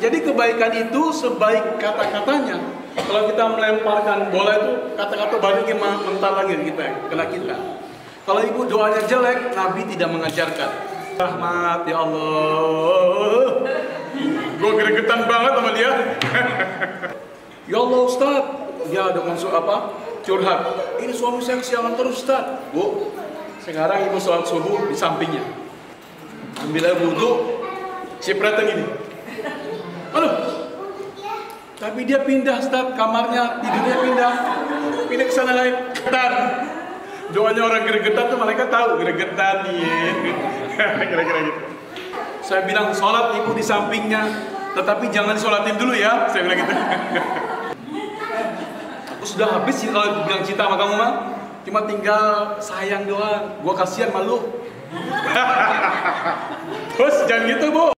Jadi kebaikan itu sebaik kata-katanya. Kalau kita melemparkan bola itu, kata-kata baliknya mental lagi kita, kena kita. Kalau ibu doanya jelek, Nabi tidak mengajarkan. Rahmat ya Allah. Gue gregetan banget sama dia. Ya Allah Ustaz, dia dengan curhat. Ini suami saya kesiangan terus Ustaz. Bu, sekarang ibu sholat subuh di sampingnya. Ambil air wudhu, cipratan ini. Aduh. Tapi dia pindah Ustaz, kamarnya, tidurnya pindah ke sana lain. Getar. Doanya orang gregetan tuh mereka tahu gregetan nih. Kira-kira gitu. Saya bilang sholat ibu di sampingnya, tetapi jangan sholatin dulu ya. Saya bilang gitu. Aku sudah habis sih kalau bilang cinta sama kamu mah. Cuma tinggal sayang doang. Gua kasihan malu. Terus jangan gitu bu.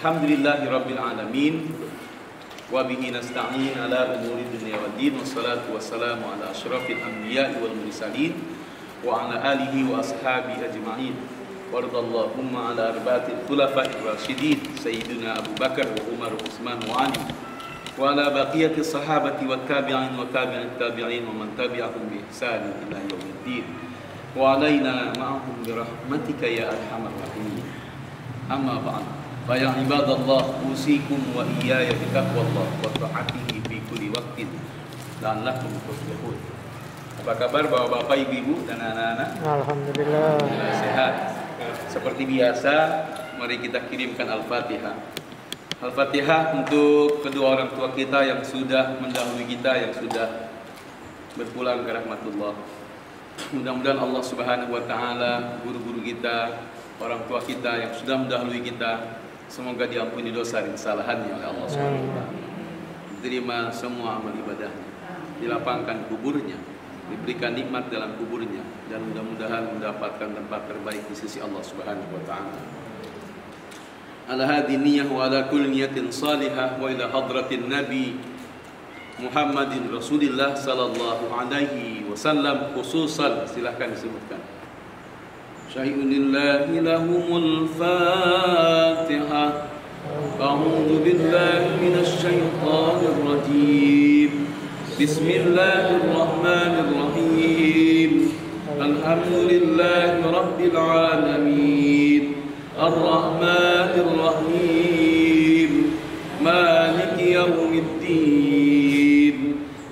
Alhamdulillahirabbil alamin wa bihi nasta'in ala umuri dunya waddin wassalatu wassalamu ala asyrafil anbiya'i wal mursalin wa ala alihi wa ashabihi ajma'in waradallahumma ala arba'atil khulafa'ir rasyidin sayyidina Abu Bakar wa Umar wa Utsman wa Ali wa ala baqiyati sahabati wat tabi'in wa tabi'it tabi'in wa man tabi'ahum bi ihsan ila yaumiddin wa alaina ma'ahum bi rahmatika ya arhamar rahimin. Amma ba'd. Fa ya ibadallah usikum wa iyaya bi taqwallah wa ta'atihi fi kulli waqtin la'allakum tuflihun. Apa kabar Bapak-bapak, Ibu-ibu dan anak-anak? Alhamdulillah. Sehat. Seperti biasa, mari kita kirimkan Al-Fatihah. Al-Fatihah untuk kedua orang tua kita yang sudah mendahului kita, yang sudah berpulang ke rahmatullah. Mudah-mudahan Allah Subhanahu wa taala, guru-guru kita, orang tua kita yang sudah mendahului kita, semoga diampuni dosa dan kesalahannya oleh Allah Subhanahu wa taala. Diterima semua amal ibadahnya, dilapangkan kuburnya, diberikan nikmat dalam kuburnya, dan mudah-mudahan mendapatkan tempat terbaik di sisi Allah Subhanahu wa taala. Ala hadhihi niyyah wa ala kulli niyatin salihah wa ila hadratin nabi Muhammadin Rasulillah sallallahu alaihi wasallam khususan, silahkan disebutkan. Syai'un lillahi lahumul Fatihah. A'udzu billahi minasy syaithanir rajim. Bismillahirrahmanirrahim. Alhamdulillahi rabbil alamin. Ar-Rahmanir Rahim. Maliki yaumiddin.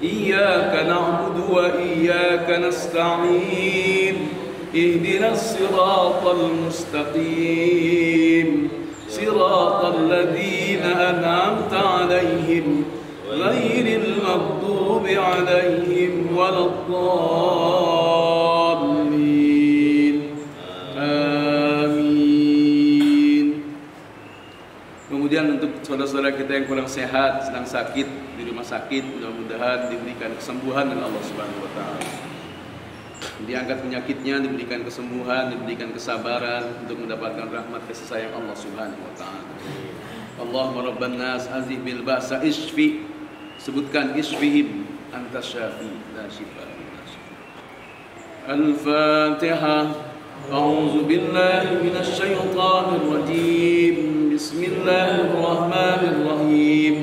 Iyyaka na'budu wa iyyaka nasta'in. Ihdinas siratal mustaqim. Siratal ladzina an'amta 'alaihim ghairil maghdubi 'alaihim waladdallin. Amin. Kemudian untuk saudara-saudara kita yang kurang sehat, sedang sakit di rumah sakit, mudah-mudahan diberikan kesembuhan oleh Allah Subhanahu wa taala. Diangkat penyakitnya, diberikan kesembuhan, diberikan kesabaran untuk mendapatkan rahmat kasih sayang Allah Subhanahu wa taala. Allahumma rabban nas azih bil ba'sa isfi. Sebutkan isfihim anta syafi la shifa illa shifa. Al-Fatihah. A'udzu billahi minasy syaithanir rajim. Bismillahirrahmanirrahim.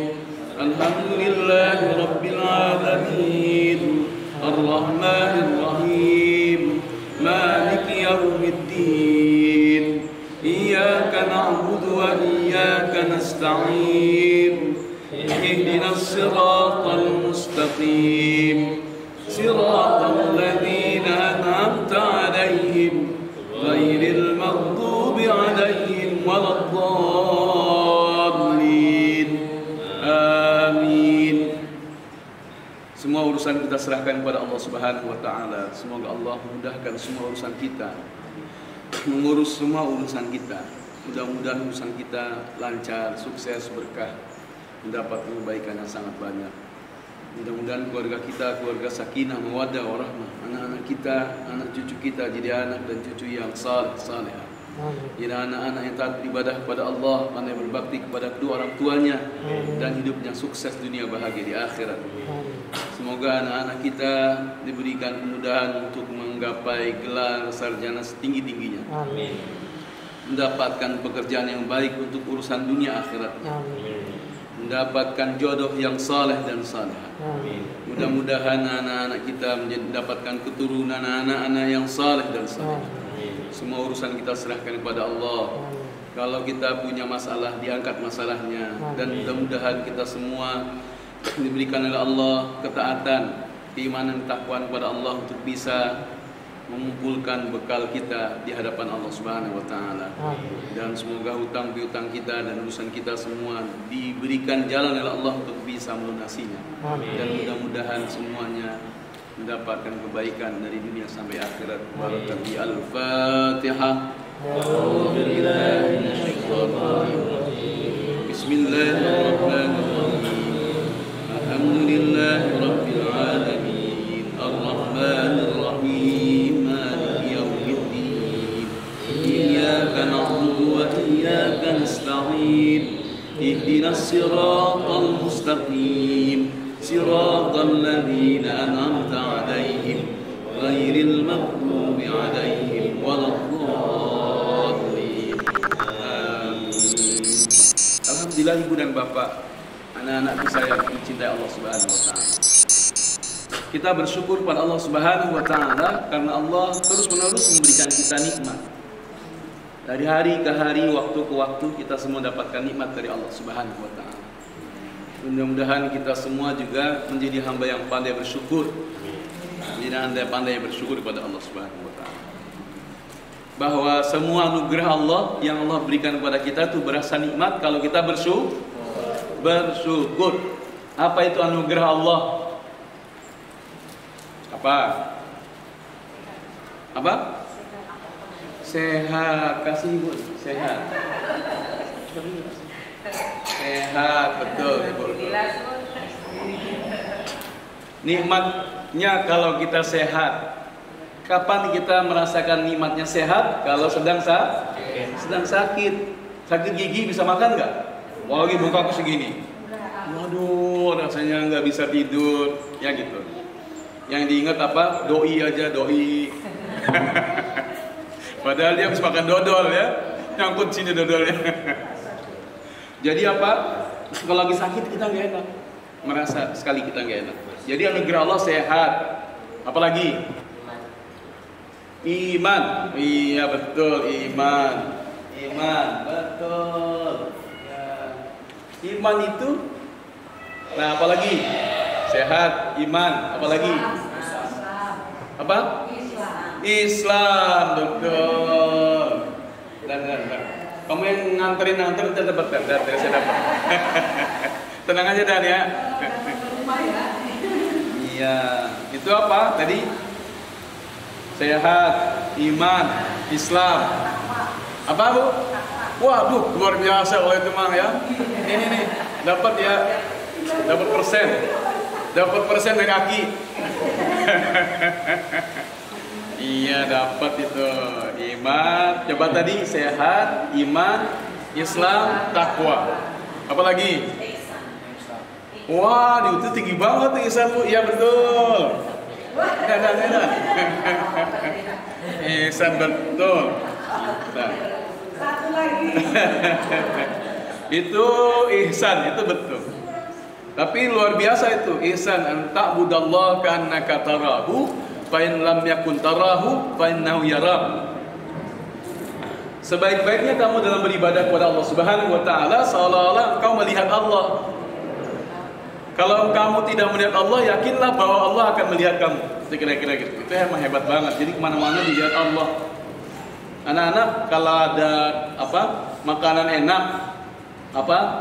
Alhamdulillahi rabbil alamin. Ar-Rahmanir Rahim. Maliki yaumiddin. Iyyaka na'budu wa iyyaka nasta'in. Ihdinas siratal mustaqim. Siratal ladzina an'amta 'alaihim ghairil maghdubi 'alaihim waladdallin. Amin. Semua urusan kita serahkan kepada Allah Subhanahu wa taala. Semoga Allah mudahkan semua urusan kita, mengurus semua urusan kita. Mudah-mudahan urusan kita lancar, sukses, berkah, mendapat kebaikan yang sangat banyak. Mudah-mudahan keluarga kita, keluarga sakinah, mawaddah, warahmah. Anak-anak kita, anak cucu kita jadi anak dan cucu yang saleh. Jadi anak-anak yang taat beribadah kepada Allah, pandai berbakti kepada kedua orang tuanya, dan hidupnya sukses dunia, bahagia di akhirat. Semoga anak-anak kita diberikan kemudahan untuk menggapai gelar sarjana setinggi-tingginya. Mendapatkan pekerjaan yang baik untuk urusan dunia akhirat. Mendapatkan jodoh yang saleh dan salehah. Mudah-mudahan anak-anak kita mendapatkan keturunan anak-anak yang saleh dan saleh. Semua urusan kita serahkan kepada Allah. Kalau kita punya masalah, diangkat masalahnya. Dan mudah-mudahan kita semua diberikan oleh Allah ketaatan, keimanan, takwaan kepada Allah untuk bisa mengumpulkan bekal kita di hadapan Allah Subhanahu wa taala. Dan semoga hutang piutang kita dan urusan kita semua diberikan jalan oleh Allah untuk bisa melunasinya. Dan mudah-mudahan semuanya mendapatkan kebaikan dari dunia sampai akhirat. Barakatuh. Al-Fatihah. Bismillahirrahmanirrahim. Alhamdulillahirabbil alamin. Ar-Rahmanir Rahim. Maliki yaumiddin. Iyyaka na'budu wa iyyaka nasta'in. Ihdinas siratal mustaqim. Siratal ladzina an'amta 'alaihim ghairil maghdubi 'alaihim waladdallin. Alhamdulillah ibu dan bapak, anak-anakku sayang mencintai Allah Subhanahu wa taala. Kita bersyukur pada Allah Subhanahu wa taala karena Allah terus-menerus memberikan kita nikmat. Dari hari ke hari, waktu ke waktu kita semua dapatkan nikmat dari Allah Subhanahu wa taala. Mudah-mudahan kita semua juga menjadi hamba yang pandai bersyukur. Menjadi hamba yang pandai bersyukur kepada Allah Subhanahu wa taala. Bahwa semua anugerah Allah yang Allah berikan kepada kita itu berasa nikmat kalau kita bersyukur. Apa itu anugerah Allah? Apa? Sehat. Kasih ibu. Sehat. Sehat, betul ibu. Nikmatnya kalau kita sehat. Kapan kita merasakan nikmatnya sehat? Kalau sedang sakit. Sakit gigi bisa makan nggak? Wah, lagi buka aku segini. Waduh, rasanya nggak bisa tidur. Ya gitu. Yang diingat apa? Doi aja, doi. Padahal dia habis makan dodol ya. Nyangkut sini dodolnya. Jadi apa? Kalau lagi sakit kita nggak enak. Merasa sekali kita nggak enak. Jadi anugerah Allah sehat. Apalagi? Iman. Iya betul, iman. Betul. Ya. Iman itu. Nah, apalagi? Sehat, iman. Apalagi? Apa? Islam, betul. Dan. Kamu yang nganterin dapat. Saya dapat. Tenang aja Dan ya. Iya. Itu apa tadi? Sehat, iman, Islam. Apa bu? Waduh, luar biasa kalau itu mah ya. Ini nih, dapat ya. Dapat persen dari Aki. Iya dapat itu. Iman, coba tadi sehat, iman, Islam, takwa. Apalagi? Wah, itu tinggi banget nih Ihsan bu. Iya betul. Edan. Ihsan betul. Nah. Satu lagi. Itu ihsan, itu betul. Tapi luar biasa itu ihsan, an ta'budallaha ka'annaka tarahu fa in lam yakun tarahu fa innahu yarak. Sebaik-baiknya kamu dalam beribadah kepada Allah Subhanahu wa taala seolah-olah engkau melihat Allah. Kalau kamu tidak melihat Allah, yakinlah bahwa Allah akan melihat kamu. Kira-kira gitu. Itu emang hebat banget. Jadi kemana-mana dilihat Allah. Anak-anak kalau ada makanan enak,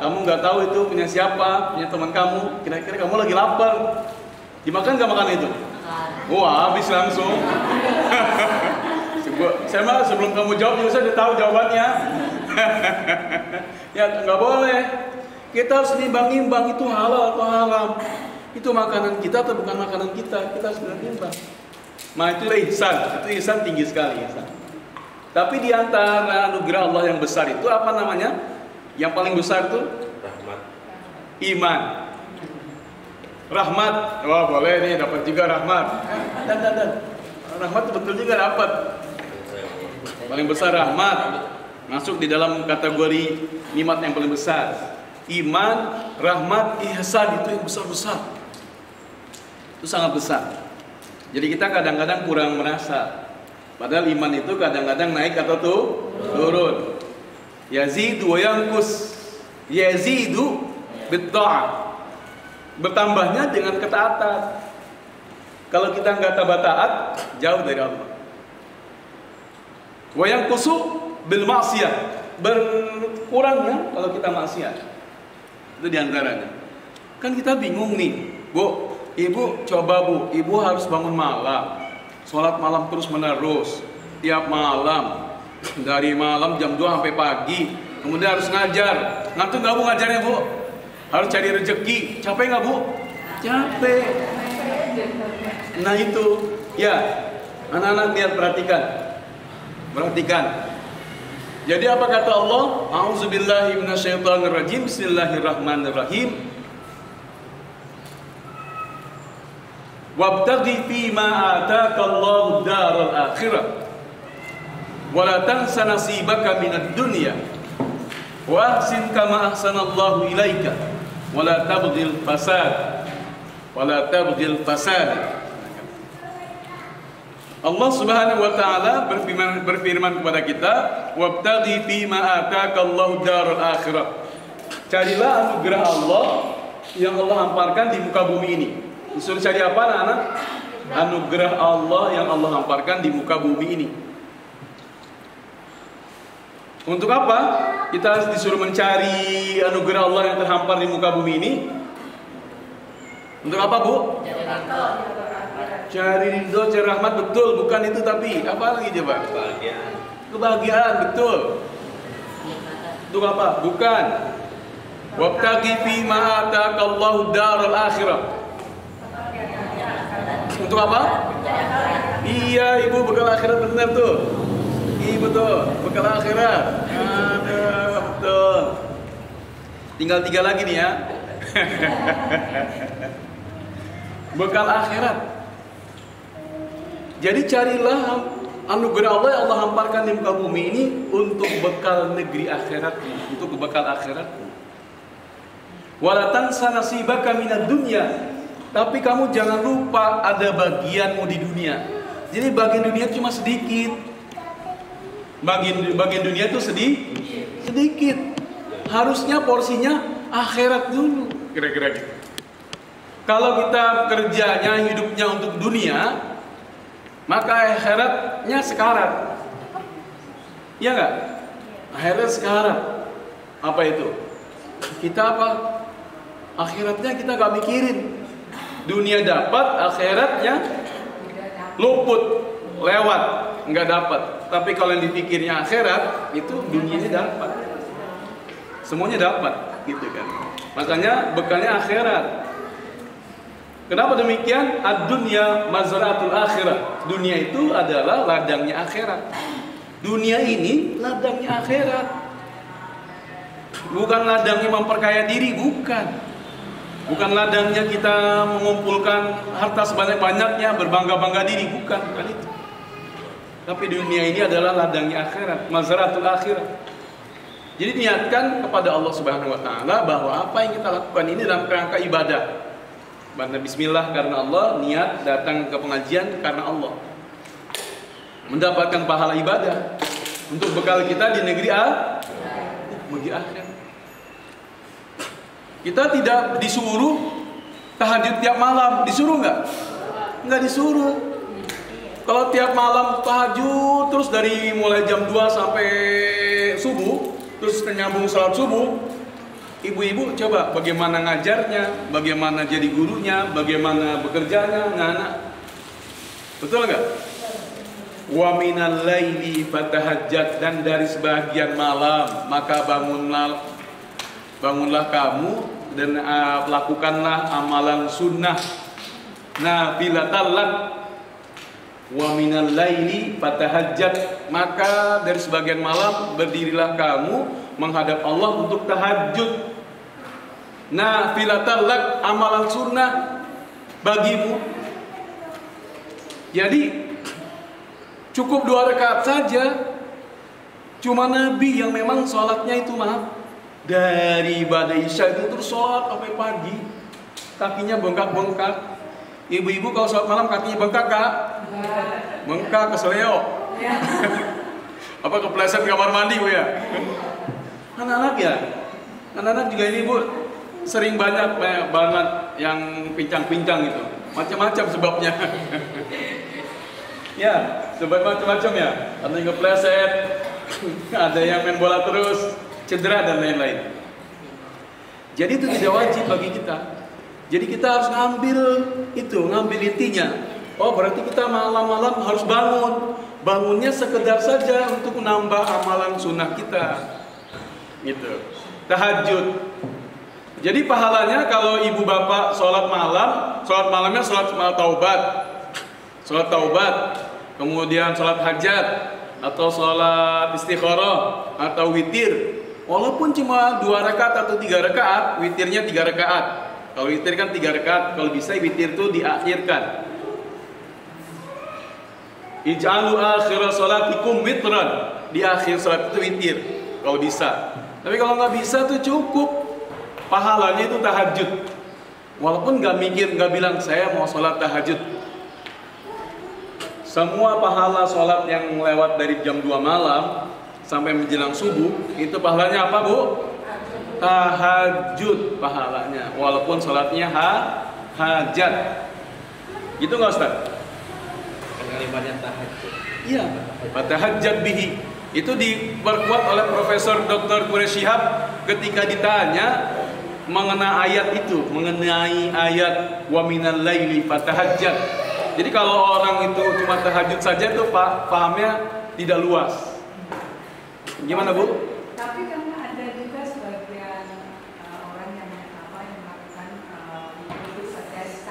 kamu nggak tahu itu punya siapa, punya teman kamu. Kira-kira kamu lagi lapar, dimakan nggak makanan itu? Wah, habis langsung. Saya malah sebelum kamu jawab, saya udah tahu jawabannya. Ya nggak boleh. Kita harus nimbang-nimbang itu halal atau haram. Itu makanan kita atau bukan makanan kita. Kita harus nimbang. Nah itu ihsan. Itu ihsan tinggi sekali. Ihsan. Tapi di antara anugerah Allah yang besar itu apa namanya? Yang paling besar itu? Rahmat. Iman. Rahmat. Wah boleh nih dapat juga rahmat. Dan. Rahmat betul juga dapat. Paling besar rahmat. Masuk di dalam kategori nikmat yang paling besar. Iman, rahmat, ihsan itu yang besar-besar. Itu sangat besar. Jadi kita kadang-kadang kurang merasa. Padahal iman itu kadang-kadang naik atau turun. Yazidu wa yanqus. Yazidu bitta'ah. Bertambahnya dengan ketaatan. Kalau kita nggak taat, jauh dari Allah. Wa yanqusu bil ma'siyah. Berkurangnya kalau kita maksiat. Itu diantaranya. Kan kita bingung nih, Bu, Ibu coba Bu, Ibu harus bangun malam, sholat malam terus menerus, tiap malam, dari malam jam 2 sampai pagi, kemudian harus ngajar. Ngantuk nggak Bu ngajarnya Bu? Harus cari rezeki, capek nggak Bu? Capek. Nah itu, ya, anak-anak lihat perhatikan. Jadi apa kata Allah? A'udzubillahi minasyaitonirrajim. Bismillahirrahmanirrahim. Wabtaghi fima ataakallahu daral akhirah. Wa la tansa nasibaka minad dunya. Wa ahsin kama ahsanallahu ilaika. Wa la tabghil fasad. Allah Subhanahu wa taala berfirman kepada kita, wabtaghi fima ataakallahu daral akhirah. Carilah anugerah Allah yang Allah hamparkan di muka bumi ini. Disuruh cari apa anak-anak? Anugerah Allah yang Allah hamparkan di muka bumi ini. Untuk apa? Kita disuruh mencari anugerah Allah yang terhampar di muka bumi ini. Untuk apa, Bu? Cari ridho, cari rahmat, betul, bukan itu tapi apa lagi coba? Kebahagiaan, betul. Untuk apa? Bukan. Wabtaghi fima ataakallahu daral akhirah. Untuk apa? Iya, Ibu, bekal akhirat benar tuh. Iya betul, bekal akhirat. Ada, betul. Tinggal 3 lagi nih ya. Bekal akhirat. Jadi carilah anugerah Allah yang Allah hamparkan di muka bumi ini untuk bekal negeri akhiratmu, untuk bekal akhiratmu. Wala tansa nasibaka minad dunya. Tapi kamu jangan lupa ada bagianmu di dunia. Jadi bagian dunia cuma sedikit. Bagian dunia itu sedikit. Harusnya porsinya akhirat dulu, kira-kira gitu. Kalau kita kerjanya, hidupnya untuk dunia, maka akhiratnya sekarat. Iya enggak? Akhirat sekarat. Apa itu? Kita apa? Akhiratnya kita gak mikirin. Dunia dapat, akhiratnya luput, lewat, nggak dapat. Tapi kalau yang dipikirnya akhirat, itu dunianya dapat. Semuanya dapat, gitu kan. Makanya bekalnya akhirat. Kenapa demikian? Ad-dunya mazra'atul akhirat. Dunia itu adalah ladangnya akhirat. Dunia ini ladangnya akhirat. Bukan ladangnya memperkaya diri, bukan. Bukan ladangnya kita mengumpulkan harta sebanyak-banyaknya, berbangga-bangga diri, bukan itu. Tapi dunia ini adalah ladangnya akhirat, mazra'atul akhirat. Jadi niatkan kepada Allah Subhanahu wa taala bahwa apa yang kita lakukan ini dalam kerangka ibadah. Banda bismillah karena Allah, niat datang ke pengajian karena Allah. Mendapatkan pahala ibadah untuk bekal kita di negeri akhirat. Kita tidak disuruh tahajud tiap malam, disuruh nggak? Nggak disuruh. Kalau tiap malam tahajud terus dari mulai jam 2 sampai subuh, terus nyambung salat subuh, ibu-ibu coba bagaimana ngajarnya, bagaimana jadi gurunya, bagaimana bekerjanya, anak-anak. Betul nggak? Wa minal laili fatahajjat, dan dari sebagian malam maka bangunlah kamu dan lakukanlah amalan sunnah nafilatan lak. Wa minal laili fatahajjat, maka dari sebagian malam berdirilah kamu menghadap Allah untuk tahajud. Nafilatan lak, amalan sunnah bagimu. Jadi cukup 2 rakaat saja. Cuma Nabi yang memang sholatnya itu dari ibadah Isya itu terus sholat sampai pagi, kakinya bengkak-bengkak. Ibu-ibu kalau sholat malam kakinya bengkak kak? Bengkak, keseleo. Apa kepleset kamar mandi bu ya? Anak-anak ya? Anak-anak juga ini bu sering banget yang pincang-pincang gitu. Macam-macam sebabnya. Ya, sebab macam-macam ya. Ada yang kepleset, ada yang main bola terus, cedera dan lain-lain. Jadi itu tidak wajib bagi kita. Jadi kita harus ngambil intinya. Oh, berarti kita malam-malam harus bangun. Bangunnya sekedar saja untuk menambah amalan sunnah kita. Gitu. Tahajud. Jadi pahalanya kalau ibu bapak sholat malamnya sholat taubat. Sholat taubat, kemudian sholat hajat, atau sholat istikharah, atau witir. Walaupun cuma 2 rakaat atau 3 rakaat, witirnya 3 rakaat. Kalau witir kan 3 rakaat, kalau bisa witir itu diakhirkan. Ij'alu akhir sholatikum witran, di akhir sholat itu witir, kalau bisa. Tapi kalau nggak bisa tuh cukup, pahalanya itu tahajud. Walaupun nggak bilang saya mau sholat tahajud. Semua pahala sholat yang lewat dari jam 2 malam sampai menjelang subuh, itu pahalanya apa bu? Tahajud pahalanya, walaupun sholatnya hajat. Gitu nggak Ustaz? Kalimatnya tahajud. Iya, tahajat bihi. Itu diperkuat oleh Profesor Dr. Quraish Shihab ketika ditanya mengenai ayat wa minal laili fatahajjat. Jadi kalau orang itu cuma tahajud saja itu pahamnya tidak luas. Gimana bu? Tapi karena ada juga sebagian orang yang melakukan sadesa.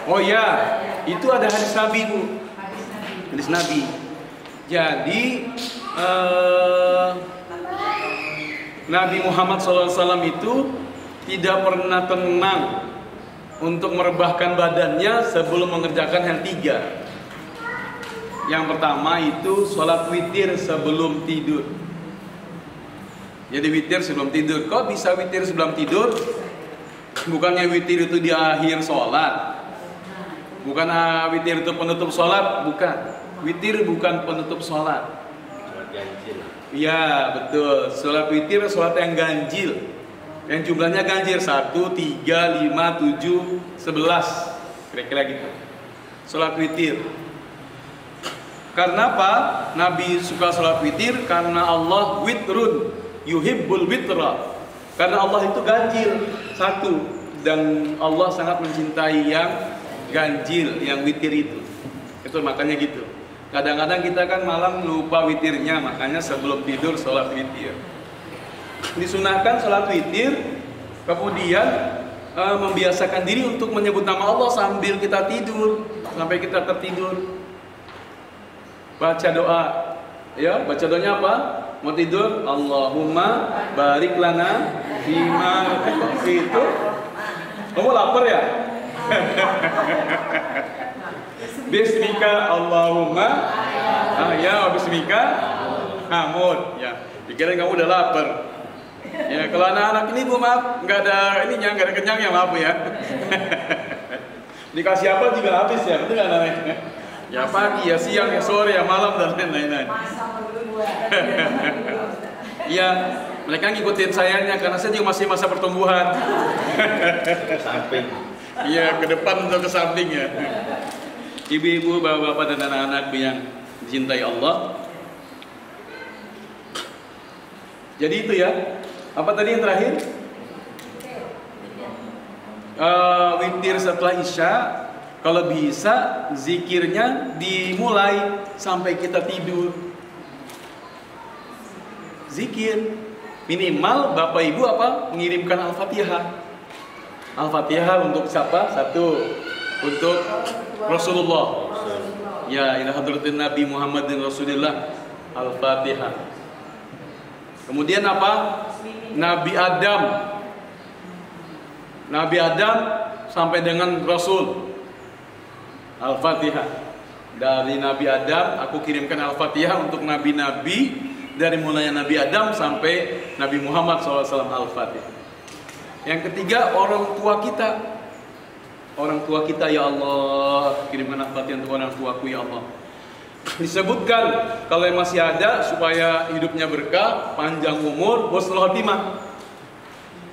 Oh iya, itu ada hadis Nabi bu. Hadis Nabi. Jadi Nabi Muhammad SAW itu tidak pernah tenang untuk merebahkan badannya sebelum mengerjakan yang 3. Yang pertama itu sholat witir sebelum tidur. Jadi witir sebelum tidur. Kok bisa witir sebelum tidur? Bukannya witir itu di akhir sholat. Bukan witir itu penutup sholat. Bukan. Witir bukan penutup sholat. Sholat ganjil. Iya betul. Sholat witir sholat yang ganjil. Yang jumlahnya ganjil 1, 3, 5, 7, 11. Kira-kira gitu. Sholat witir. Karena apa? Nabi suka sholat witir karena Allah witrun yuhibbul witra. Karena Allah itu ganjil 1, dan Allah sangat mencintai yang ganjil, yang witir itu. Itu makanya gitu. Kadang-kadang kita kan malam lupa witirnya, makanya sebelum tidur sholat witir. Disunahkan sholat witir, kemudian membiasakan diri untuk menyebut nama Allah sambil kita tidur, sampai kita tertidur. Baca doa, ya baca doanya apa? Mau tidur, Allahumma barik lana fima itu. Kamu lapar ya? Bismika Allahumma, ya bismika hamud. Ya, pikiran kamu udah lapar. Ya kalau anak-anak ini bu maaf nggak ada kenyangnya maaf bu ya. Dikasih apa juga habis ya, betul nggak namanya? Ya pagi, ya siang, ya sore, ya malam dan lain-lain. Iya, mereka ngikutin sayanya karena saya juga masih masa pertumbuhan. Samping. Iya, ke depan atau ke samping ya. Ibu-ibu, bapak-bapak dan anak-anak yang dicintai Allah. Jadi itu ya. Apa tadi yang terakhir? Witir setelah Isya, Kalau bisa zikirnya dimulai sampai kita tidur. Zikir minimal Bapak Ibu mengirimkan Al-Fatihah. Al-Fatihah untuk siapa? Satu, untuk Rasulullah. Ya, ila hadratin Nabi Muhammadin Rasulillah. Al-Fatihah. Kemudian Nabi Adam. Nabi Adam sampai dengan Rasul. Al-Fatihah. Dari Nabi Adam aku kirimkan Al-Fatihah untuk nabi-nabi, dari mulanya Nabi Adam sampai Nabi Muhammad SAW. Al-Fatihah. Yang ketiga, orang tua kita. Orang tua kita, ya Allah, kirimkan Al-Fatihah untuk orang tuaku, ya Allah. Disebutkan kalau yang masih ada supaya hidupnya berkah, panjang umur, husnul khotimah.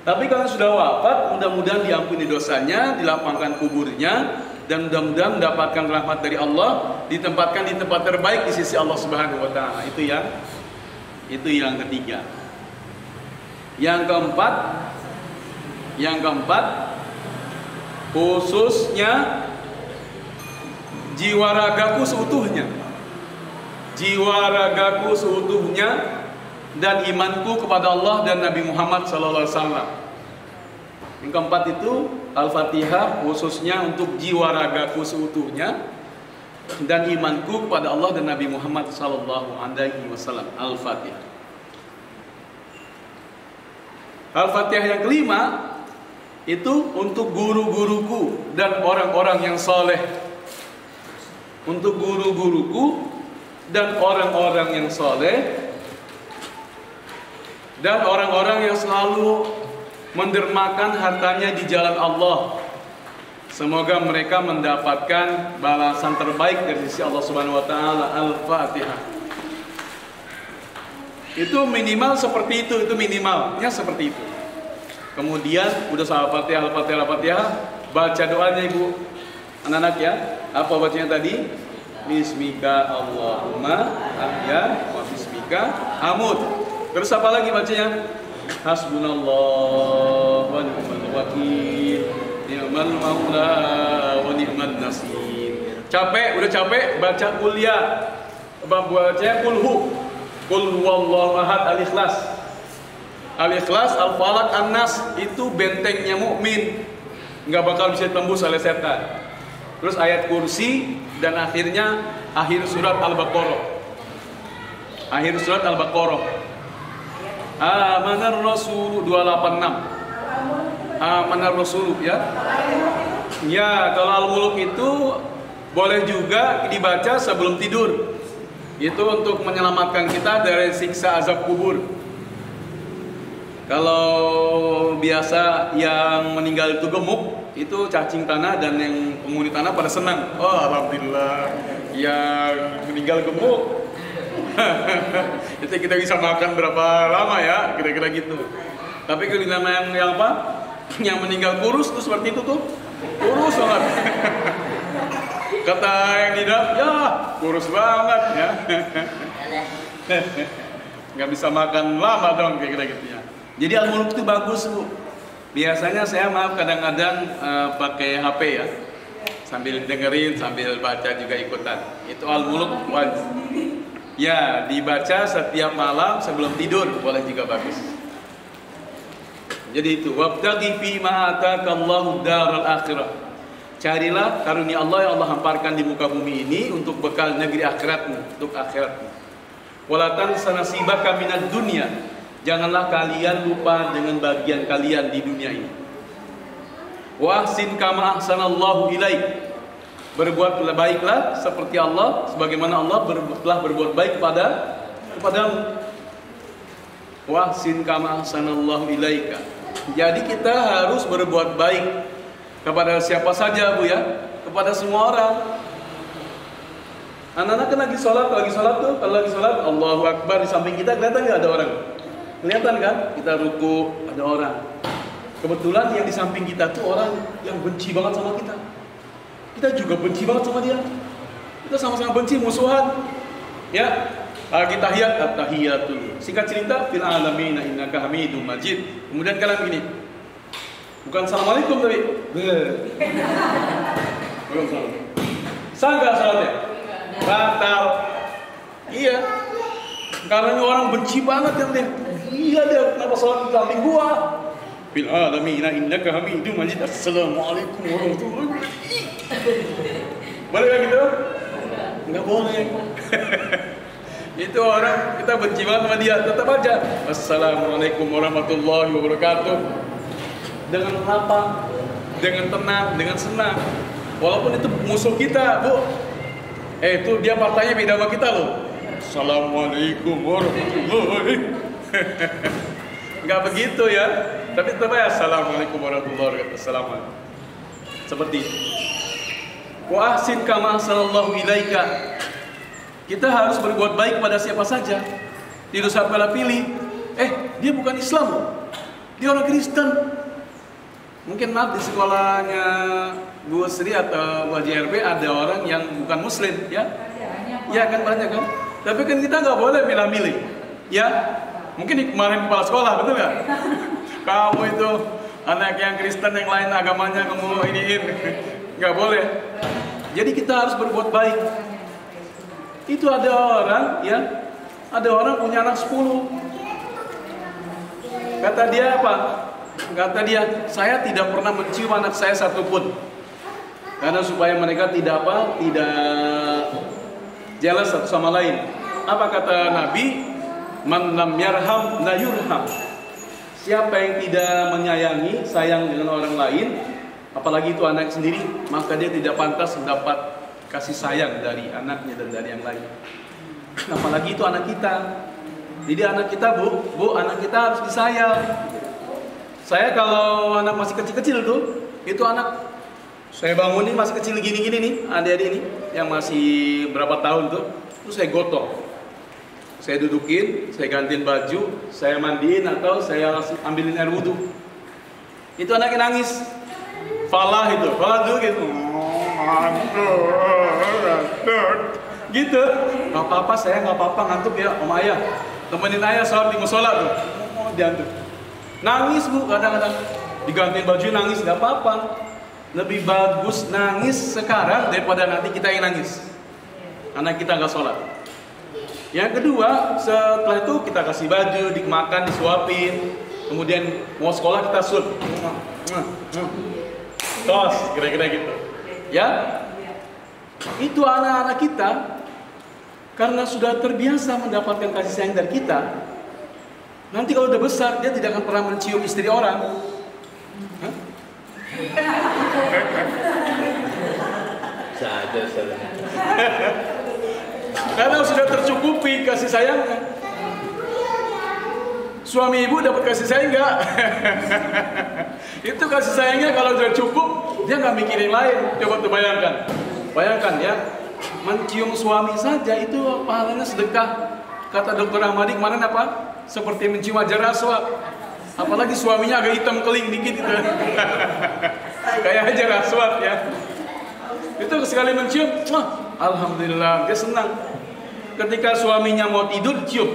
Tapi kalau sudah wafat, mudah-mudahan diampuni dosanya, dilapangkan kuburnya, dan mudah-mudahan mendapatkan rahmat dari Allah, ditempatkan di tempat terbaik di sisi Allah Subhanahu wa taala. Itu yang ketiga. Yang keempat, khususnya jiwa ragaku seutuhnya. Jiwa ragaku seutuhnya dan imanku kepada Allah dan Nabi Muhammad SAW. Yang keempat itu Al-Fatihah khususnya untuk jiwa ragaku seutuhnya dan imanku kepada Allah dan Nabi Muhammad SAW. Al-Fatihah. Al-Fatihah yang kelima itu untuk guru-guruku dan orang-orang yang soleh. Untuk guru-guruku dan orang-orang yang soleh dan orang-orang yang selalu mendermakan hartanya di jalan Allah. Semoga mereka mendapatkan balasan terbaik dari sisi Allah Subhanahu wa taala. Al-Fatihah. Itu minimal seperti itu minimalnya seperti itu. Kemudian udah Al-Fatihah, baca doanya Ibu. Anak-anak ya, apa bacanya tadi? Bismika Allahumma ahya wa bismika amut. Terus apa lagi bacanya? Hasbunallah wa ni'mal wakil, ni'mal maula wa ni'man nasir. Capek, udah capek baca kuliah. Bacanya kulhu. Qul huwallahu ahad, Al-Ikhlas. Al-Ikhlas, Al-Falaq, An-Nas itu bentengnya mukmin. Enggak bakal bisa ditembus oleh setan. Terus ayat kursi dan akhirnya akhir surat Al-Baqarah. Akhir surat Al-Baqarah. Amanar Rasul 286. Amanar Rasul ya. Ya, kalau Al-Muluk itu boleh juga dibaca sebelum tidur. Itu untuk menyelamatkan kita dari siksa azab kubur. Kalau biasa yang meninggal itu gemuk, itu cacing tanah dan yang penghuni tanah pada senang. Oh, alhamdulillah, yang meninggal gemuk. Itu kita bisa makan berapa lama ya, kira-kira gitu. Tapi kalau yang apa? Yang meninggal kurus tuh seperti itu tuh, kurus banget. Kata yang tidak, ya kurus banget ya. Nggak bisa makan lama dong, kira-kira gitu ya. Jadi Al-Muluk itu bagus Bu. Biasanya saya kadang-kadang pakai HP ya, sambil dengerin, sambil baca juga ikutan. Itu Al-Muluk wajib. Ya, dibaca setiap malam sebelum tidur, boleh juga bagus. Jadi itu, wabtaghi fi ma ataakallahu daral akhirah. Carilah karunia Allah yang Allah hamparkan di muka bumi ini untuk bekal negeri akhiratmu, untuk akhiratmu. Wala tansa nasibaka minad dunya. Janganlah kalian lupa dengan bagian kalian di dunia ini. Wa ahsin kama ahsanallahu ilaik. Berbuatlah baiklah seperti Allah, sebagaimana Allah telah berbuat baik kepadamu. Wa ahsin kama ahsanallahu ilaika. Jadi kita harus berbuat baik kepada siapa saja Bu ya, kepada semua orang. Anak-anak kan lagi sholat tuh, kalau lagi sholat Allahu Akbar, di samping kita kelihatan nggak ada orang? Kelihatan kan? Kita ruku, ada orang. Kebetulan yang di samping kita tuh orang yang benci banget sama kita. Kita juga benci banget sama dia. Kita sama-sama benci, musuhan. Ya, lagi tahiyat, at-tahiyatul. Singkat cerita, fil alamin innaka hamidum majid. Kemudian kalian gini. Bukan assalamualaikum tapi. Belum salah. Sah nggak salatnya? Batal. Iya. Karena ini orang benci banget yang dia. Iya dia kenapa salat di samping gua? Bil alamin innaka hamidum majid. Assalamualaikum warahmatullahi wabarakatuh. Boleh nggak gitu? Nggak boleh. Itu orang kita benci banget sama dia, tetap aja Assalamualaikum warahmatullahi wabarakatuh. Dengan lapang, dengan tenang, dengan senang. Walaupun itu musuh kita, Bu. Itu dia partainya beda sama kita loh. Assalamualaikum warahmatullahi. Enggak begitu ya. Tapi tetap aja Assalamualaikum warahmatullahi wabarakatuh. Assalamualaikum. Seperti itu. Wa ahsin kama ahsanallahu ilaika. Kita harus berbuat baik pada siapa saja. Tidak usah pilih. Dia bukan Islam. Dia orang Kristen. Mungkin maaf di sekolahnya Bu Sri atau Bu Haji RB ada orang yang bukan Muslim, ya? Ya kan banyak kan. Tapi kan kita nggak boleh milih-milih, ya? Mungkin kemarin kepala sekolah, betul nggak? Kamu itu anak yang Kristen yang lain agamanya kamu iniin, nggak boleh. Jadi kita harus berbuat baik. Itu ada orang, ya, ada orang punya anak 10. Kata dia apa? Kata dia, saya tidak pernah mencium anak saya satupun. Karena supaya mereka tidak jelas satu sama lain. Apa kata Nabi? Man lam yarham la yurham. Siapa yang tidak menyayangi, sayang dengan orang lain, apalagi itu anak sendiri, maka dia tidak pantas mendapat kasih sayang dari anaknya dan dari yang lain. Apalagi itu anak kita. Jadi anak kita, Bu, anak kita harus disayang. Saya kalau anak masih kecil-kecil tuh, itu anak saya bangunin masih kecil gini-gini nih, adik-adik ini yang masih berapa tahun tuh, terus saya gotong. Saya dudukin, saya gantiin baju, saya mandiin atau saya ambilin air wudhu. Itu anaknya nangis. Falah dulu gitu. Gitu. Gak apa-apa, saya gak apa-apa, ngantuk ya Om Ayah. Temenin Ayah sholat di musola tuh. Diantuk. Nangis Bu, kadang-kadang digantiin baju nangis, gak apa-apa. Lebih bagus nangis sekarang daripada nanti kita yang nangis. Anak kita gak sholat. Yang kedua, setelah itu kita kasih baju, dimakan, disuapin. Kemudian mau sekolah kita sup. Tos, kira-kira gitu. Ya? Itu anak-anak kita karena sudah terbiasa mendapatkan kasih sayang dari kita. Nanti kalau udah besar, dia tidak akan pernah mencium istri orang. Hah? Saja. Karena sudah tercukupi kasih sayangnya. Suami ibu dapat kasih sayang enggak? Itu kasih sayangnya kalau sudah cukup, dia nggak mikirin lain. Coba tuh bayangkan ya, mencium suami saja itu pahalanya sedekah. Kata Dr. Ahmadi kemarin apa? Seperti mencium ajar aswad. Apalagi suaminya agak hitam keling dikit itu. Kayak ajar aswad ya. Itu sekali mencium, alhamdulillah dia senang. Ketika suaminya mau tidur, cium.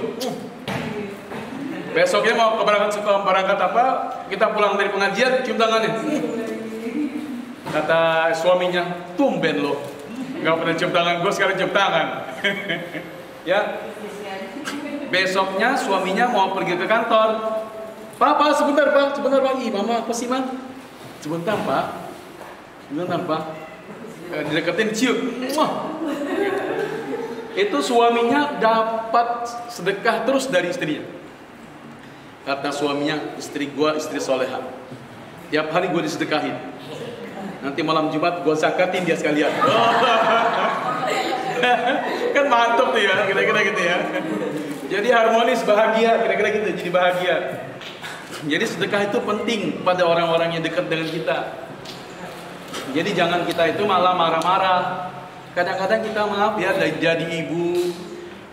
Besoknya mau berangkat apa? Kita pulang dari pengajian, cium tangannya. Kata suaminya, tumben lo, nggak pernah cium tangan gue, sekarang cium tangan. Ya. Besoknya suaminya mau pergi ke kantor. Pak, sebentar Pak. Ih, Mama, apa sih, Ma? Sebentar Pak. Dideketin, cium. Itu suaminya dapat sedekah terus dari istrinya. Kata suaminya, istri gua istri soleha. Tiap hari gua disedekahin. Nanti malam Jumat gua zakatin dia sekalian. Kan mantap tuh ya, kira-kira gitu ya. Jadi harmonis, bahagia, kira-kira gitu, jadi bahagia. Jadi sedekah itu penting pada orang-orang yang dekat dengan kita. Jadi jangan kita itu malah marah-marah. Kadang-kadang kita maaf ya, jadi ibu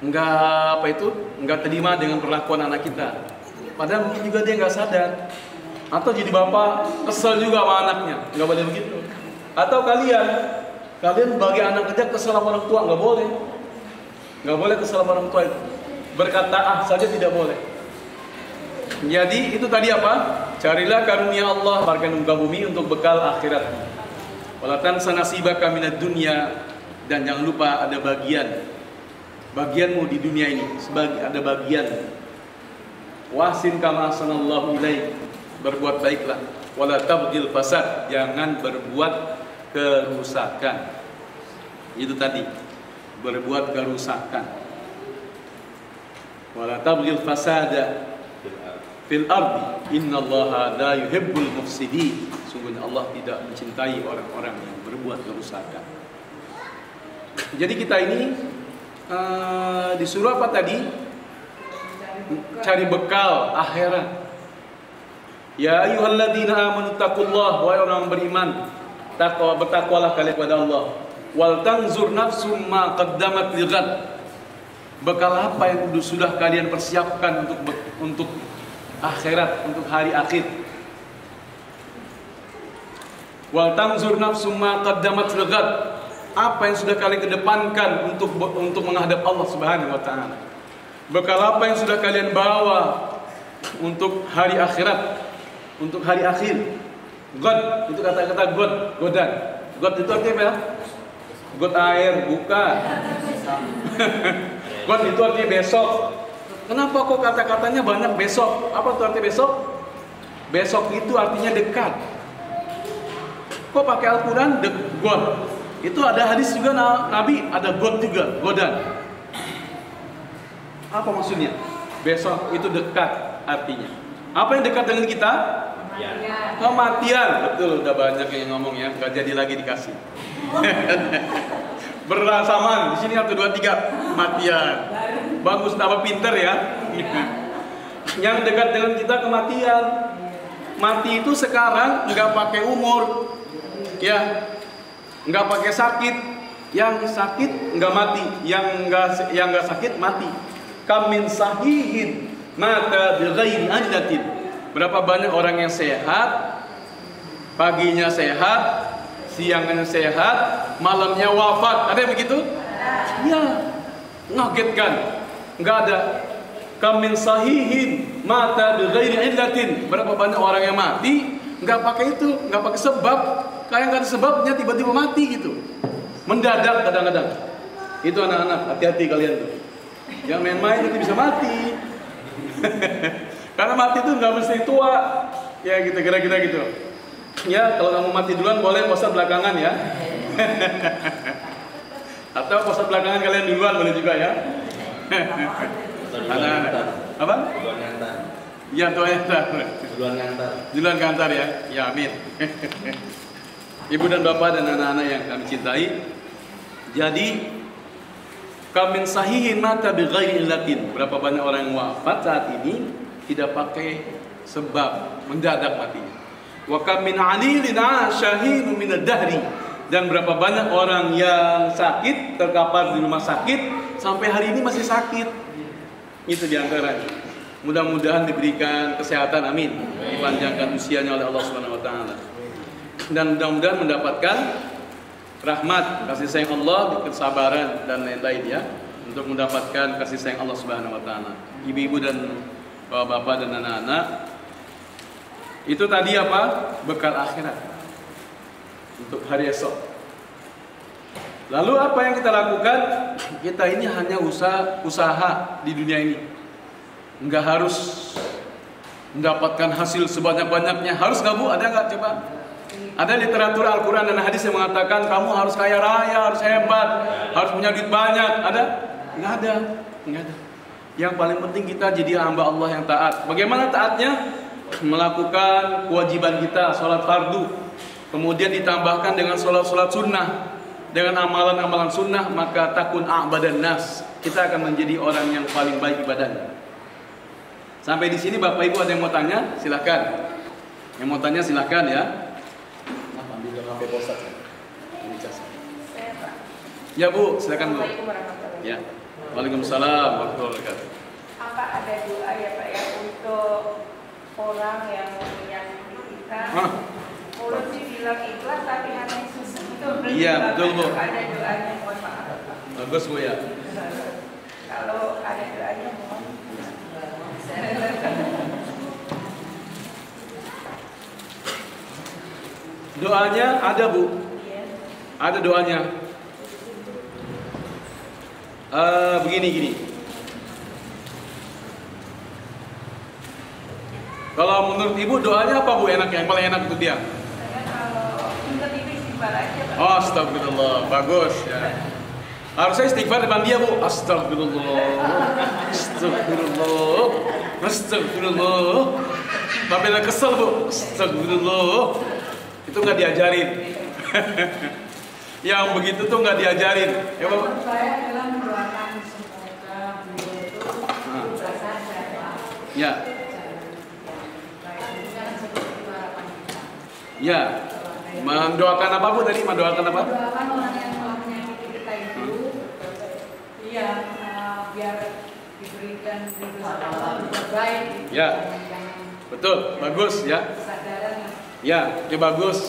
nggak terima dengan perlakuan anak kita. Padahal mungkin juga dia nggak sadar. Atau jadi bapak kesel juga sama anaknya, nggak boleh begitu. Atau kalian bagi anak kerja kesel sama orang tua, nggak boleh kesel sama orang tua itu. Berkata saja tidak boleh. Jadi itu tadi apa? Carilah karunia Allah, berikan muka bumi untuk bekal akhirat. Wala tansa nasibaka minad dunya, dan jangan lupa ada bagianmu di dunia ini, ada bagian. Wahsin kama ahsanallahu ilaik, berbuat baiklah. Wala tabghil fasad, jangan berbuat kerusakan. Itu tadi, berbuat kerusakan. Wala tabghil fasada fil ardi, innallaha la yuhibbul mufsidin. Sungguhnya Allah tidak mencintai orang-orang yang berbuat kerusakan. Jadi kita ini disuruh apa tadi? Cari bekal akhirat. Ya ayyuhalladzina amanu taqullah, wahai orang beriman, bertakwalah kalian kepada Allah. Wal tanzur nafsum ma qaddamat lighad. Bekal apa yang sudah kalian persiapkan untuk akhirat, untuk hari akhir. Wal tanzur nafsum ma qaddamat lighad. Apa yang sudah kalian kedepankan untuk menghadap Allah Subhanahu wa taala. Bekal apa yang sudah kalian bawa untuk hari akhirat, untuk hari akhir. God itu kata-kata godan. God itu artinya apa? God air, bukan. God itu artinya besok. Kenapa kok kata-katanya banyak besok? Apa itu artinya besok? Besok itu artinya dekat. Kok pakai Al-Quran God? Itu ada hadis juga Nabi, ada God juga, godan. Apa maksudnya? Besok itu dekat artinya. Apa yang dekat dengan kita? Kematian. Betul, udah banyak yang ngomong ya, nggak jadi lagi dikasih. Berasaman, di sini 1, 2, 3, kematian. Bagus, tambah pinter ya. Yang dekat dengan kita kematian. Mati itu sekarang nggak pakai umur, ya, nggak pakai sakit. Yang sakit nggak mati, yang nggak sakit mati. Kamin sahihin mata bighairi ajlatin. Berapa banyak orang yang sehat, paginya sehat, siangnya sehat, malamnya wafat. Ada yang begitu? Ya, ngagetkan. Nggak ada. Kamin sahihin mata bighairi ajlatin. Berapa banyak orang yang mati nggak pakai itu, nggak pakai sebab, kayak nggak ada sebabnya tiba-tiba mati gitu. Mendadak kadang-kadang. Itu anak-anak, hati-hati kalian tuh. Yang main-main itu bisa mati. Karena mati itu nggak mesti tua. Ya gitu, kira-kira gitu. Ya, kalau kamu mati duluan boleh, posa belakangan ya. Atau posa belakangan kalian duluan boleh juga ya. Anak-anak. Apa? Duluan ngantar. Ya, tuh ya. Duluan ngantar. Duluan ngantar ya. Ya, amin. Ibu dan bapak dan anak-anak yang kami cintai. Jadi kamin sahihin mata bighairi illatin. Berapa banyak orang yang wafat saat ini tidak pakai sebab, mendadak matinya. Wa kam min alilin ashahinu min ad-dahri. Dan berapa banyak orang yang sakit, terkapar di rumah sakit sampai hari ini masih sakit. Itu diantaranya. Mudah-mudahan diberikan kesehatan, amin. Dipanjangkan usianya oleh Allah Subhanahu wa taala. Dan mudah-mudahan mendapatkan rahmat, kasih sayang Allah, kesabaran dan lain-lain ya, untuk mendapatkan kasih sayang Allah Subhanahu wa taala. Ibu-ibu dan bapak-bapak dan anak-anak, itu tadi apa? Bekal akhirat untuk hari esok. Lalu apa yang kita lakukan? Kita ini hanya usaha di dunia ini. Enggak harus mendapatkan hasil sebanyak-banyaknya. Harus nggak Bu? Ada nggak coba? Ada literatur Al-Quran dan hadis yang mengatakan kamu harus kaya raya, harus hebat, harus punya duit banyak. Ada? Nggak ada. Nggak ada. Yang paling penting kita jadi hamba Allah yang taat. Bagaimana taatnya? Melakukan kewajiban kita, sholat fardu, kemudian ditambahkan dengan sholat sunnah, dengan amalan-amalan sunnah, maka takun a'badan nas. Kita akan menjadi orang yang paling baik ibadahnya. Sampai di sini Bapak Ibu ada yang mau tanya? Silakan. Yang mau tanya silakan ya. Ambil HP posat ya. Ini cas. Ya Bu, silakan Bu. Ya. Waalaikumsalam warahmatullahi wabarakatuh. Apa ada doa ya Pak ya untuk orang yang menyakiti kita? Mulut sih bilang ikhlas tapi hati susah. Itu iya, betul Bu. Ada doanya, mohon maaf. Bagus Bu ya. Kalau ada doanya mohon. Doanya ada Bu. Iya. Ada doanya. Begini. Kalau menurut ibu doanya apa bu enaknya? Yang paling enak untuk dia? Saya kalau untuk ini istighfar aja, Pak. Oh, astagfirullah, bagus ya. Harusnya istighfar depan dia bu. Astagfirullah, astagfirullah, astagfirullah. Tapi dia kesel bu. Astagfirullah. Itu nggak diajarin. Yang begitu tuh nggak diajarin. Ya bu. Saya adalah mendoakan semoga beliau itu bebas saja, Pak. Ya, Baik, itu kan seperti itu harapan kita. ya. Mendoakan apa bu tadi? Mendoakan apa? Mendoakan orang yang telah menyakiti kita itu, iya, biar diberikan Allah berbuat baik. Gitu. Ya. Jangan Betul, bagus ya. kesadaran. Ya, itu bagus.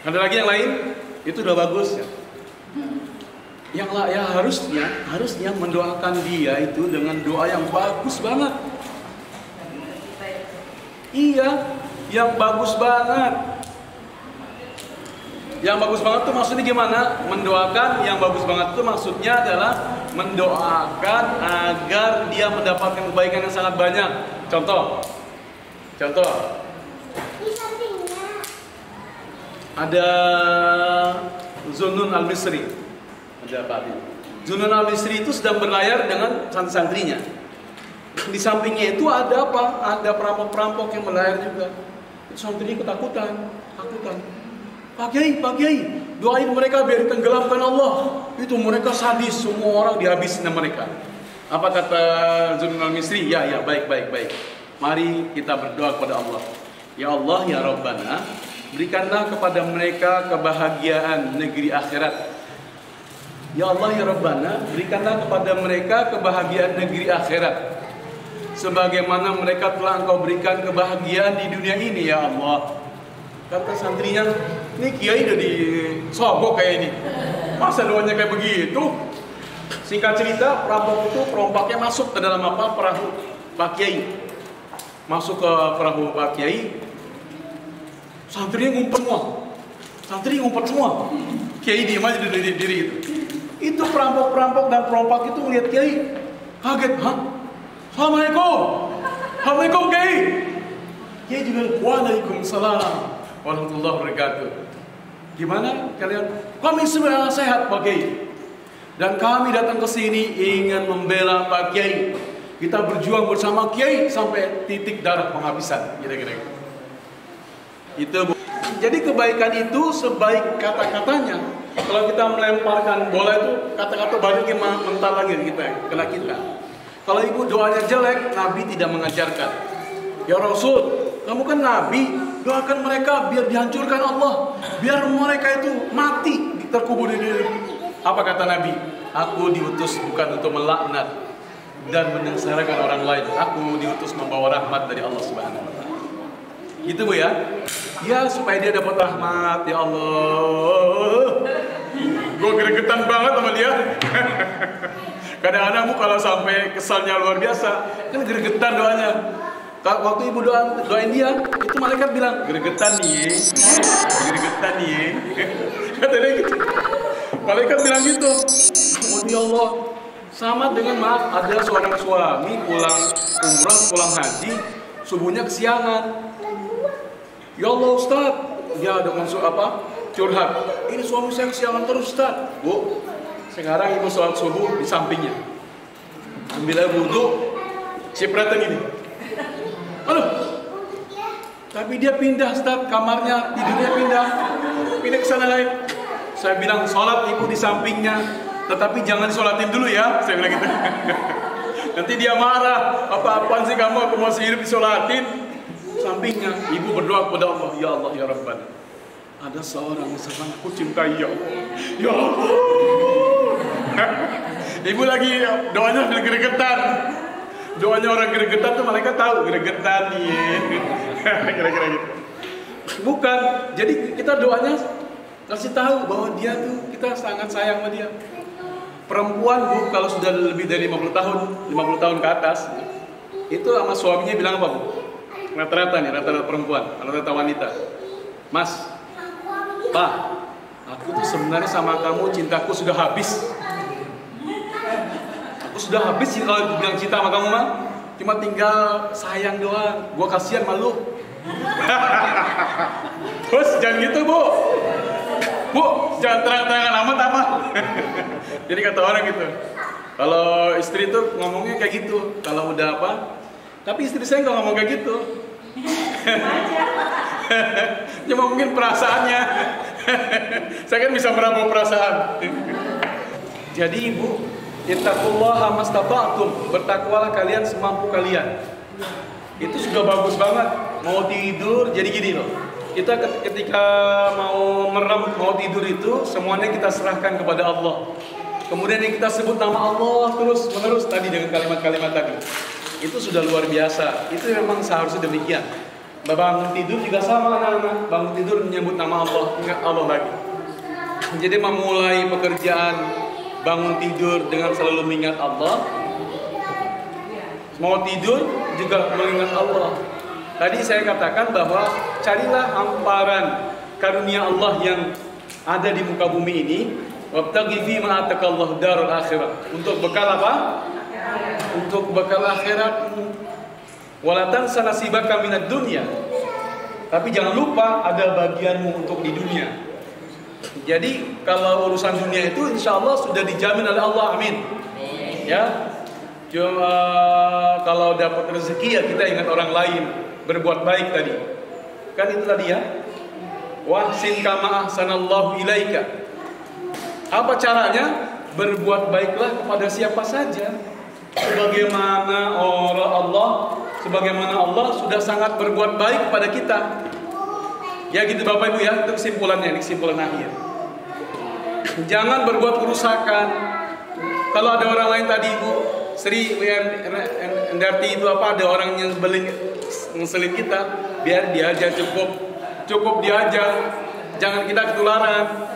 Ada lagi yang lain? Itu udah bagus ya. Yang ya harusnya mendoakan dia itu dengan doa yang bagus banget. Iya, yang bagus banget. Yang bagus banget tuh maksudnya gimana? Mendoakan yang bagus banget tuh maksudnya adalah mendoakan agar dia mendapatkan kebaikan yang sangat banyak. Contoh. Ada Zunnun Al-Misri. Ada apa ini? Zunnun Al-Misri itu sedang berlayar dengan santri-santrinya. Di sampingnya itu ada apa? Ada perampok-perampok yang berlayar juga. Santrinya ketakutan. Pak Kiai, doain mereka biar ditenggelamkan Allah. Itu mereka sadis, semua orang dihabisin sama mereka. Apa kata Zunnun Al-Misri? Ya, baik. Mari kita berdoa kepada Allah. Ya Allah, ya Rabbana, berikanlah kepada mereka kebahagiaan negeri akhirat. Ya Allah, ya Rabbana, berikanlah kepada mereka kebahagiaan negeri akhirat. Sebagaimana mereka telah Engkau berikan kebahagiaan di dunia ini, ya Allah. Kata santrinya, ini kiai udah disogok kayak ini. Masa doanya kayak begitu? Singkat cerita, perompaknya masuk ke dalam perahu Pak Kiai. Masuk ke perahu Pak Kiai. Santrinya ngumpet semua. Kiai diem aja di diri itu. Itu perampok dan perompak itu ngeliat Kiai kaget, hah? Assalamualaikum Kiai. Kiai juga, waalaikumsalam warahmatullahi wabarakatuh. Gimana kalian? Kami semua sehat Pak Kiai. Dan kami datang ke sini ingin membela Pak Kiai. Kita berjuang bersama Kiai sampai titik darah penghabisan. Kira-kira. Itu. Jadi kebaikan itu sebaik kata-katanya. Kalau kita melemparkan bola itu kata-kata baliknya mental lagi kena kita. Kalau ibu doanya jelek, Nabi tidak mengajarkan. Ya Rasul, kamu kan Nabi, doakan mereka biar dihancurkan Allah, biar mereka itu mati terkubur di dunia. Apa kata Nabi? Aku diutus bukan untuk melaknat dan menyengsarakan orang lain. Aku diutus membawa rahmat dari Allah Subhanahu wa taala. Gitu Bu ya. Ya supaya dia dapat rahmat ya Allah. Gue gregetan banget sama dia. Kadang-kadang Bu kalau sampai kesalnya luar biasa, kan gregetan doanya. Waktu ibu doain dia, itu malaikat bilang, gregetan nih, kata dia gitu. Malaikat bilang gitu. Oh ya Allah, sama dengan maaf ada seorang suami pulang umrah, pulang haji, subuhnya kesiangan. Ya Allah Ustaz, dia dengan curhat. Ini suami saya kesiangan terus Ustaz. Bu, sekarang ibu sholat subuh di sampingnya. Ambil air wudhu, cipratan ini. Aduh, tapi dia pindah Ustaz, kamarnya, tidurnya pindah ke sana lain. Saya bilang sholat ibu di sampingnya, tetapi jangan sholatin dulu ya, saya bilang gitu. Nanti dia marah, apa-apaan sih kamu, aku masih hidup disolatin. Sampingnya, ibu berdoa kepada Allah, ya Allah ya Rabbana. Ada seorang yang sangat aku cintai ya Allah. Ya Allah. Ibu lagi doanya gregetan. Doanya orang gregetan tuh mereka tahu gregetan nih. Kira-kira gitu. Bukan. Jadi kita doanya kasih tahu bahwa dia tuh kita sangat sayang sama dia. Perempuan Bu kalau sudah lebih dari 50 tahun ke atas, itu sama suaminya bilang apa Bu? Rata-rata nih, rata-rata perempuan, rata-rata wanita. Mas, Pak, aku aku tuh sebenarnya sama kamu cintaku sudah habis. Aku sudah habis sih kalau bilang cinta sama kamu mah. Cuma tinggal sayang doang. Gua kasihan malu. Terus jangan gitu bu. Bu, jangan terang-terangan amat apa. Jadi kata orang gitu. Kalau istri tuh ngomongnya kayak gitu. Kalau udah apa? Tapi istri saya nggak ngomong kayak gitu. Cuma mungkin perasaannya. Saya kan bisa meraba perasaan. Jadi ibu, ittaqullaha mastata'tum, bertakwalah kalian semampu kalian. Itu sudah bagus banget. Mau tidur jadi gini loh. Kita ketika mau merem, mau tidur itu semuanya kita serahkan kepada Allah. Kemudian yang kita sebut nama Allah terus menerus tadi dengan kalimat-kalimat tadi. Itu sudah luar biasa. Itu memang seharusnya demikian. Bangun tidur juga sama anak-anak. Bangun tidur menyebut nama Allah, ingat Allah lagi. Jadi memulai pekerjaan bangun tidur dengan selalu mengingat Allah. Mau tidur juga mengingat Allah. Tadi saya katakan bahwa carilah hamparan karunia Allah yang ada di muka bumi ini. Wabtaghi fi ma ataqallahu darul akhirah. Untuk bekal apa? Untuk bekal akhirat. Wala tansa nasibaka minad dunya. Tapi jangan lupa ada bagianmu untuk di dunia. Jadi kalau urusan dunia itu insya Allah sudah dijamin oleh Allah, amin. Ya, cuma kalau dapat rezeki ya kita ingat orang lain, berbuat baik tadi. Kan itu tadi ya. Wahsin kama ahsanallahu ilaika. Apa caranya? Berbuat baiklah kepada siapa saja. Sebagaimana Allah sudah sangat berbuat baik kepada kita. Ya gitu Bapak Ibu ya, itu kesimpulannya, ini kesimpulan akhir. Jangan berbuat kerusakan. Kalau ada orang lain tadi Ibu, Sri Endarti itu apa, ada orang yang ngeselin kita, biar dia aja cukup dia aja. Jangan kita ketularan.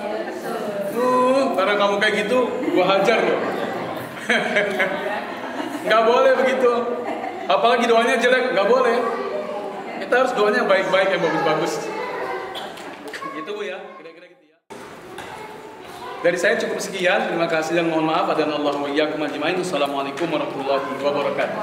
Karena kamu kayak gitu, gua hajar loh. Nggak boleh begitu. Apalagi doanya jelek, nggak boleh. Kita harus doanya baik-baik, yang bagus-bagus. Gitu Bu ya, kira-kira gitu ya. Dari saya cukup sekian. Terima kasih dan mohon maaf. Adanallahu wa iyyakum ajmain. Assalamualaikum warahmatullahi wabarakatuh.